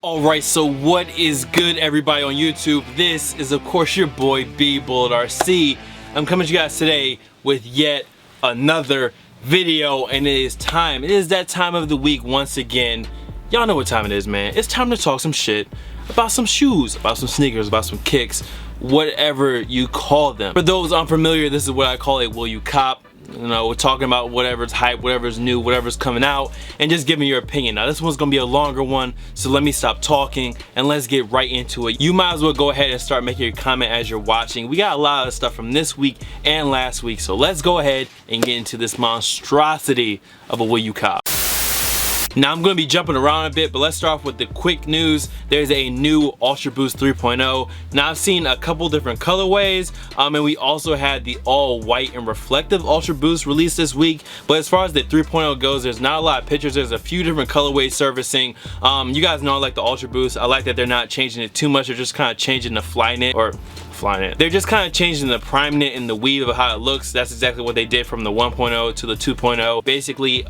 Alright, so what is good, everybody on YouTube? This is of course your boy B Bullet RC. I'm coming to you guys today with yet another video, and it is that time of the week once again. Y'all know what time it is, man. It's time to talk some shit about some shoes, about some sneakers, about some kicks, whatever you call them. For those unfamiliar, this is what I call a will you cop. You know, we're talking about whatever's hype, whatever's new, whatever's coming out, and just giving your opinion. Now this one's gonna be a longer one, so let me stop talking and let's get right into it. You might as well go ahead and start making your comment as you're watching. We got a lot of stuff from this week and last week, so let's go ahead and get into this monstrosity of a will you cop. Now I'm going to be jumping around a bit, but let's start off with the quick news. There's a new Ultra Boost 3.0. Now I've seen a couple different colorways, and we also had the all white and reflective Ultra Boost released this week. But as far as the 3.0 goes, there's not a lot of pictures. There's a few different colorways surfacing. You guys know I like the Ultra Boost. I like that they're not changing it too much. They're just kind of changing the Flyknit, or Flyknit. They're just kind of changing the prime knit and the weave of how it looks. That's exactly what they did from the 1.0 to the 2.0. Basically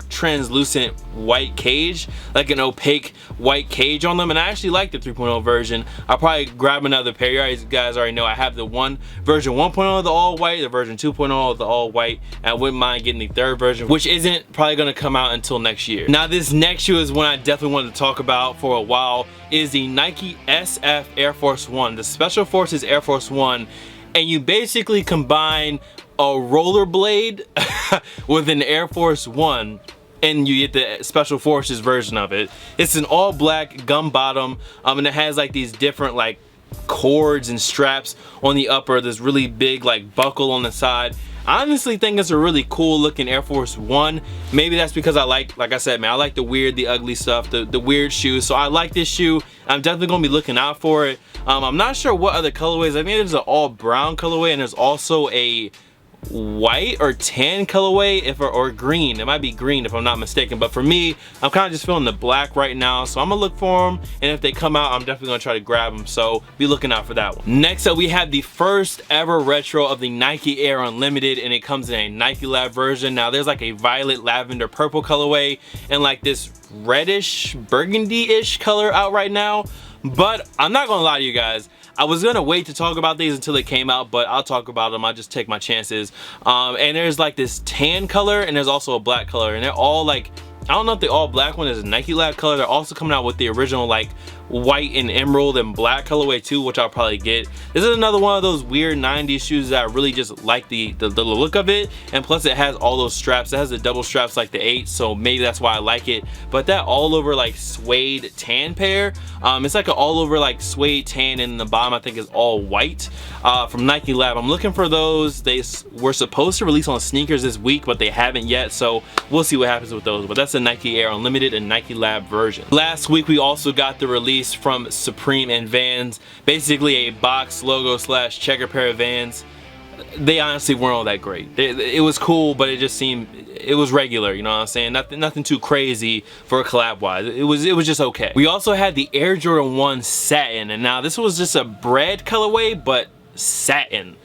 translucent white cage, like an opaque white cage on them, and I actually like the 3.0 version. I'll probably grab another pair. You guys already know I have the version 1.0 of the all white, the version 2.0 of the all white, and I wouldn't mind getting the third version, which isn't probably going to come out until next year. Now this next shoe is one I definitely wanted to talk about for a while, is the Nike SF Air Force One, the Special Forces Air Force One, and you basically combine a rollerblade with an Air Force One, and you get the Special Forces version of it. It's an all black gum bottom, and it has like these different like cords and straps on the upper. There's really big like buckle on the side. I honestly think it's a really cool looking Air Force One. Maybe that's because I like I said, man, I like the weird, the ugly stuff, the weird shoes. So I like this shoe. I'm definitely gonna be looking out for it. I'm not sure what other colorways. I think there's an all brown colorway, and there's also a white or tan colorway, or green. It might be green if I'm not mistaken, but for me, I'm kind of just feeling the black right now, so I'm gonna look for them, and if they come out, I'm definitely gonna try to grab them, so be looking out for that one. Next up, we have the first ever retro of the Nike Air Unlimited, and it comes in a Nike Lab version. Now there's like a violet, lavender, purple colorway, and like this reddish, burgundy-ish color out right now, but I'm not gonna lie to you guys, I was gonna wait to talk about these until they came out, but I'll talk about them. I'll just take my chances. And there's like this tan color, and there's also a black color, and they're all like, I don't know if the all black one is a Nike Lab color. They're also coming out with the original like white and emerald and black colorway too, which I'll probably get. This is another one of those weird 90s shoes that I really just like the look of it, and plus it has all those straps. It has the double straps like the 8, so maybe that's why I like it. But that all over like suede tan pair, it's like an all over like suede tan, and the bottom I think is all white, from Nike Lab. I'm looking for those. They were supposed to release on sneakers this week, but they haven't yet, so we'll see what happens with those. But that's a Nike Air Unlimited and Nike Lab version. Last week we also got the release from Supreme and Vans, basically a box logo slash checker pair of Vans. They honestly weren't all that great. It was cool, but it just seemed, it was regular, you know what I'm saying? Nothing too crazy for a collab wise. It was just okay. We also had the Air Jordan 1 Satin, and now this was just a bread colorway, but satin,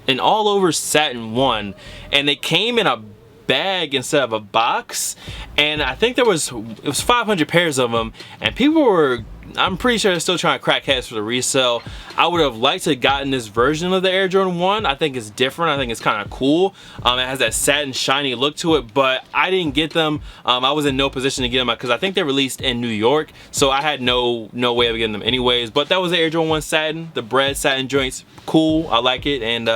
an all over satin one, and they came in a bag instead of a box, and I think it was 500 pairs of them, and people were, I'm pretty sure they're still trying to crack heads for the resale. I would have liked to have gotten this version of the Air Jordan 1. I think it's different. I think it's kind of cool. It has that satin shiny look to it, but I didn't get them. I was in no position to get them because I think they released in New York, so I had no way of getting them anyways. But that was the Air Jordan 1 Satin. The bread satin joints, cool. I like it, and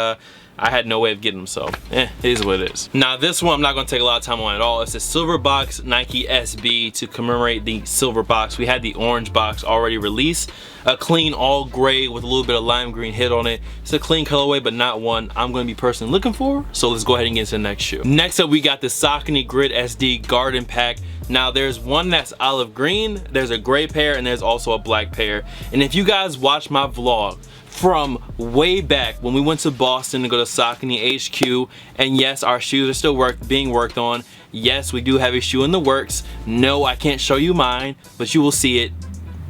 I had no way of getting them, so it is what it is. Now this one I'm not gonna take a lot of time on at all. It's a silver box Nike SB to commemorate the silver box. We had the orange box already released, a clean all gray with a little bit of lime green hit on it. It's a clean colorway, but not one I'm gonna be personally looking for, so let's go ahead and get into the next shoe. Next up we got the Saucony Grit SD Garden Pack. Now there's one that's olive green, there's a gray pair, and there's also a black pair. And if you guys watch my vlog from way back when we went to Boston to go to Saucony HQ, and yes, our shoes are still being worked on. Yes, we do have a shoe in the works. No, I can't show you mine, but you will see it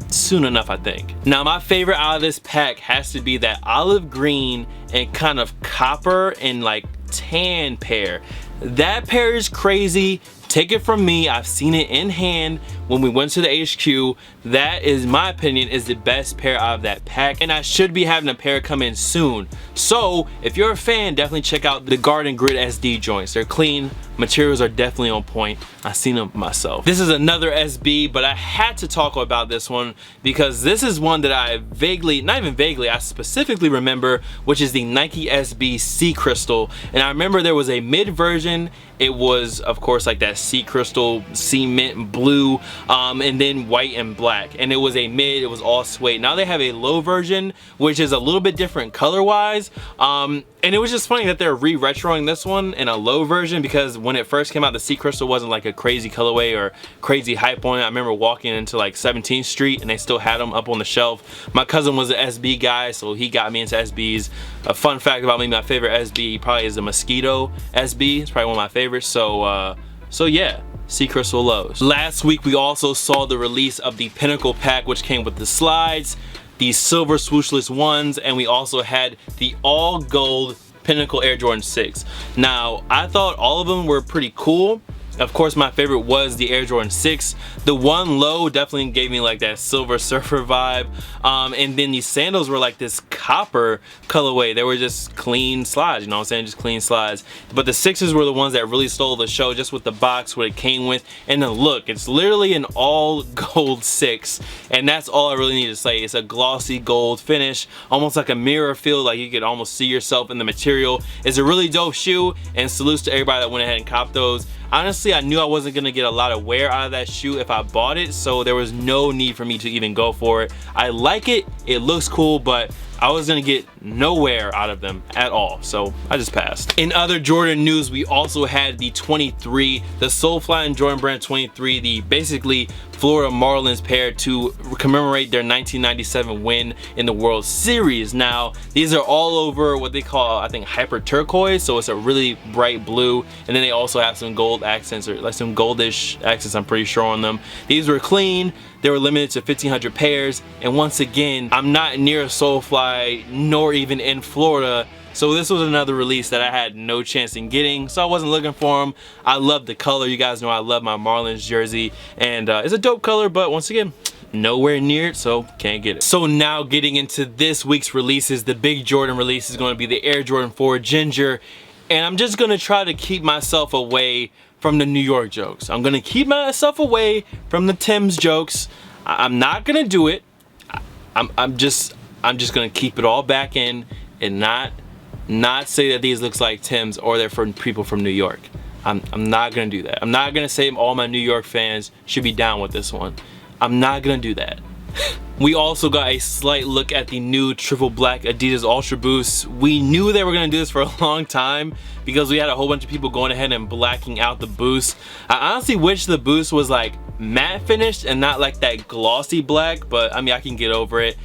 soon enough, I think. Now my favorite out of this pack has to be that olive green and kind of copper and like tan pair. That pair is crazy. take it from me, I've seen it in hand when we went to the HQ. That is, my opinion, is the best pair out of that pack, and I should be having a pair come in soon. So if you're a fan, definitely check out the Saucony Grit SD joints. They're clean, materials are definitely on point. I've seen them myself. This is another SB, but I had to talk about this one because this is one that I vaguely, not even vaguely, I specifically remember, which is the Nike SB Sea Crystal. And I remember there was a mid version. It was, of course, like that sea crystal, cement blue, and then white and black. And it was a mid, it was all suede. Now they have a low version, which is a little bit different color-wise. And it was just funny that they're re-retroing this one in a low version, because when it first came out, the sea crystal wasn't like a crazy colorway or crazy hype on it. I remember walking into like 17th Street and they still had them up on the shelf. My cousin was an SB guy, so he got me into SBs. A fun fact about me, my favorite SB probably is the Mosquito SB. It's probably one of my favorites. So yeah, Sea Crystal lows. Last week we also saw the release of the Pinnacle pack, which came with the slides, the silver swooshless ones, and we also had the all gold Pinnacle Air Jordan 6. Now, I thought all of them were pretty cool. Of course, my favorite was the Air Jordan 6. The one low definitely gave me like that Silver Surfer vibe. And then these sandals were like this copper colorway. They were just clean slides, you know what I'm saying? Just clean slides. But the 6's were the ones that really stole the show, just with the box, what it came with. And the look, it's literally an all gold 6. And that's all I really need to say. It's a glossy gold finish, almost like a mirror feel, like you could almost see yourself in the material. It's a really dope shoe, and salutes to everybody that went ahead and copped those. Honestly, I knew I wasn't gonna get a lot of wear out of that shoe if I bought it, so there was no need for me to even go for it. I like it, it looks cool, but I was gonna get no wear out of them at all, so I just passed. In other Jordan news, we also had the 23, the Soulfly and Jordan Brand 23, the basically Florida Marlins pair to commemorate their 1997 win in the World Series. Now, these are all over what they call, I think, hyper turquoise, so it's a really bright blue, and then they also have some gold accents, or like some goldish accents, I'm pretty sure, on them. These were clean, they were limited to 1,500 pairs, and once again, I'm not near a Soulfly, nor even in Florida, so this was another release that I had no chance in getting, so I wasn't looking for them. I love the color. You guys know I love my Marlins jersey, and it's a dope color, but once again, nowhere near it, so can't get it. So now getting into this week's releases, the big Jordan release is going to be the Air Jordan 4 Ginger, and I'm just going to try to keep myself away from the New York jokes. I'm going to keep myself away from the Tim's jokes. I'm not going to do it. I'm just going to keep it all back in and not say that these looks like Tim's or they're for people from New York. I'm not gonna do that. I'm not gonna say all my New York fans should be down with this one. I'm not gonna do that. We also got a slight look at the new triple black Adidas Ultra Boost. We knew they were gonna do this for a long time because we had a whole bunch of people going ahead and blacking out the boost. I honestly wish the boost was like matte finished and not like that glossy black, but I mean, I can get over it.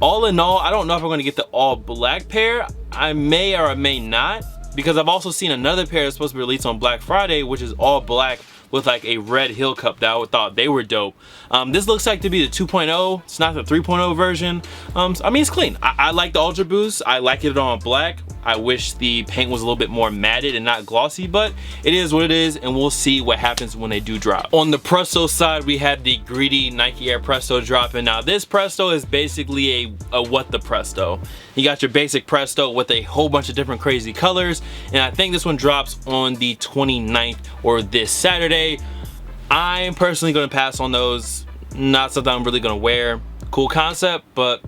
All in all, I don't know if I'm gonna get the all black pair. I may or I may not, because I've also seen another pair that's supposed to be released on Black Friday, which is all black with like a red heel cup that I thought they were dope. This looks like to be the 2.0. It's not the 3.0 version. I mean, it's clean. I like the Ultra Boost. I like it on black. I wish the paint was a little bit more matted and not glossy, but it is what it is, and we'll see what happens when they do drop. On the Presto side, we have the greedy Nike Air Presto dropping. Now, this Presto is basically a what the Presto. You got your basic Presto with a whole bunch of different crazy colors, and I think this one drops on the 29th or this Saturday. I'm personally going to pass on those. Not something I'm really going to wear. Cool concept, but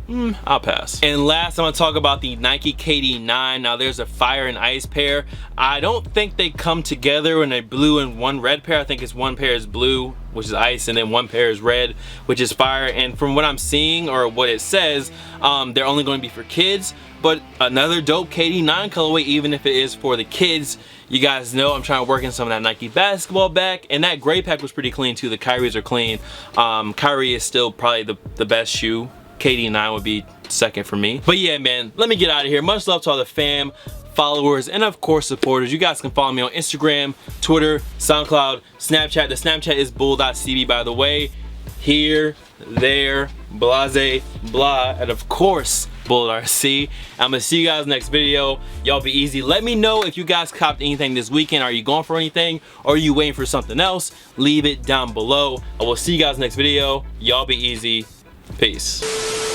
I'll pass. And last, I'm gonna talk about the Nike KD9. Now, there's a fire and ice pair. I don't think they come together in a blue and one red pair. I think it's one pair is blue, which is ice, and then one pair is red, which is fire. And from what I'm seeing, or what it says, they're only going to be for kids. But another dope KD9 colorway, even if it is for the kids. You guys know I'm trying to work in some of that Nike basketball back, and that gray pack was pretty clean too. The Kyries are clean. Kyrie is still probably the best shoe. KD9 would be second for me. But yeah, man, let me get out of here. Much love to all the fam, followers, and of course supporters. You guys can follow me on Instagram, Twitter, SoundCloud, Snapchat. The Snapchat is bull.cb, by the way. Here, there, blase, blah, and of course, Bullet RC. I'm gonna see you guys next video. Y'all be easy. Let me know if you guys copped anything this weekend. Are you going for anything, or are you waiting for something else? Leave it down below. I will see you guys next video. Y'all be easy. Peace.